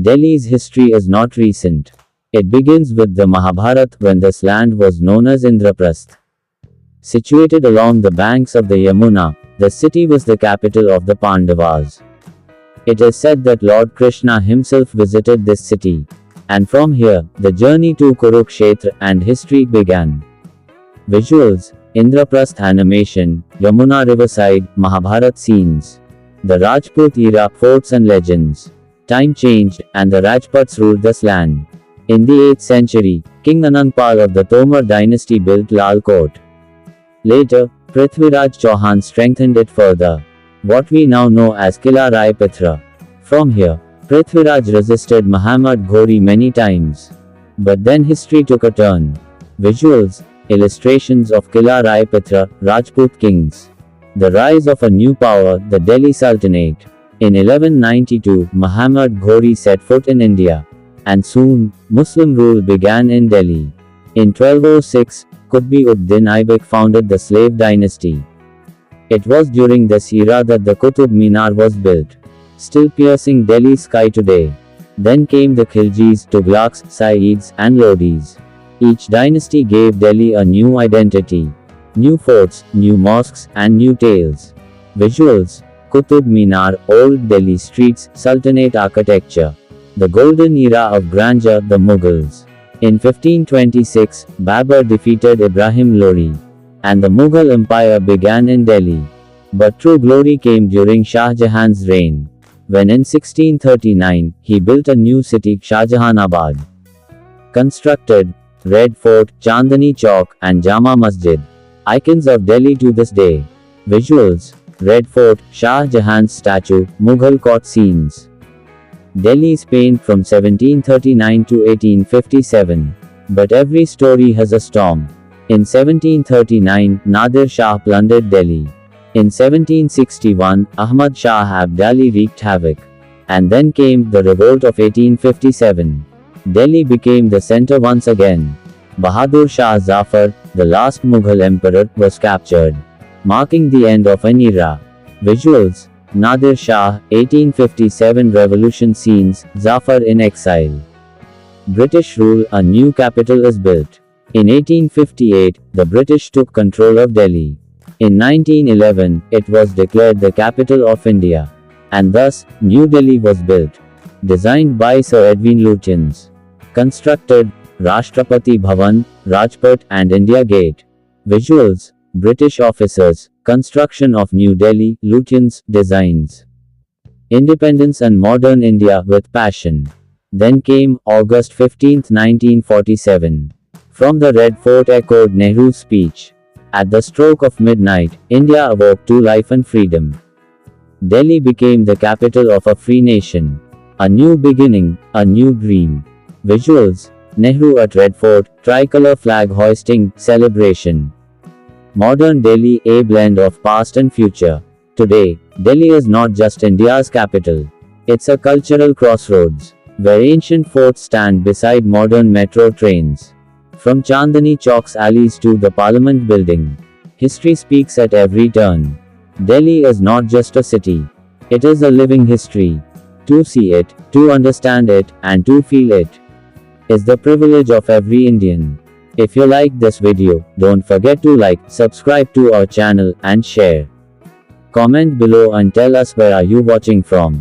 Delhi's history is not recent. It begins with the Mahabharata when this land was known as Indraprasth. Situated along the banks of the Yamuna, the city was the capital of the Pandavas. It is said that Lord Krishna himself visited this city, and from here, the journey to Kurukshetra and history began. Visuals: Indraprasth animation, Yamuna riverside, Mahabharat scenes. The Rajput era, forts and legends. Time changed, and the Rajputs ruled this land. In the 8th century, King Anangpal of the Tomar dynasty built Lal Kot. Later, Prithviraj Chauhan strengthened it further. What we now know as Kila Rai Pithra. From here, Prithviraj resisted Muhammad Ghori many times. But then history took a turn. Visuals: illustrations of Kila Rai Pithra, Rajput kings. The rise of a new power, the Delhi Sultanate. In 1192, Muhammad Ghori set foot in India. And soon, Muslim rule began in Delhi. In 1206, Qutb-ud-Din Aibak founded the slave dynasty. It was during this era that the Qutub Minar was built, still piercing Delhi's sky today. Then came the Khiljis, Tughlaqs, Saids, and Lodis. Each dynasty gave Delhi a new identity. New forts, new mosques, and new tales. Visuals: Qutub Minar, Old Delhi streets, Sultanate architecture. The golden era of grandeur, the Mughals. In 1526, Babur defeated Ibrahim Lori, and the Mughal Empire began in Delhi. But true glory came during Shah Jahan's reign, when in 1639, he built a new city, Shahjahanabad. Constructed Red Fort, Chandni Chowk, and Jama Masjid. Icons of Delhi to this day. Visuals: Red Fort, Shah Jahan's statue, Mughal court scenes. Delhi's paint from 1739 to 1857. But every story has a storm. In 1739, Nadir Shah plundered Delhi. In 1761, Ahmad Shah Abdali wreaked havoc. And then came the revolt of 1857. Delhi became the center once again. Bahadur Shah Zafar, the last Mughal emperor, was captured, marking the end of an era. Visuals: Nadir Shah, 1857 revolution scenes, Zafar in exile. British rule, a new capital is built. In 1858, the British took control of Delhi. In 1911, it was declared the capital of India. And thus, New Delhi was built. Designed by Sir Edwin Lutyens. Constructed Rashtrapati Bhavan, Rajpat, and India Gate. Visuals: British officers, construction of New Delhi, Lutyens, designs. Independence and modern India with passion. Then came August 15, 1947. From the Red Fort echoed Nehru's speech. At the stroke of midnight, India awoke to life and freedom. Delhi became the capital of a free nation. A new beginning, a new dream. Visuals: Nehru at Red Fort, tricolor flag hoisting, celebration. Modern Delhi, a blend of past and future. Today, Delhi is not just India's capital. It's a cultural crossroads, where ancient forts stand beside modern metro trains. From Chandni Chowk's alleys to the Parliament building, history speaks at every turn. Delhi is not just a city. It is a living history. To see it, to understand it, and to feel it is the privilege of every Indian. If you like this video, don't forget to like, subscribe to our channel, and share. Comment below and tell us where are you watching from.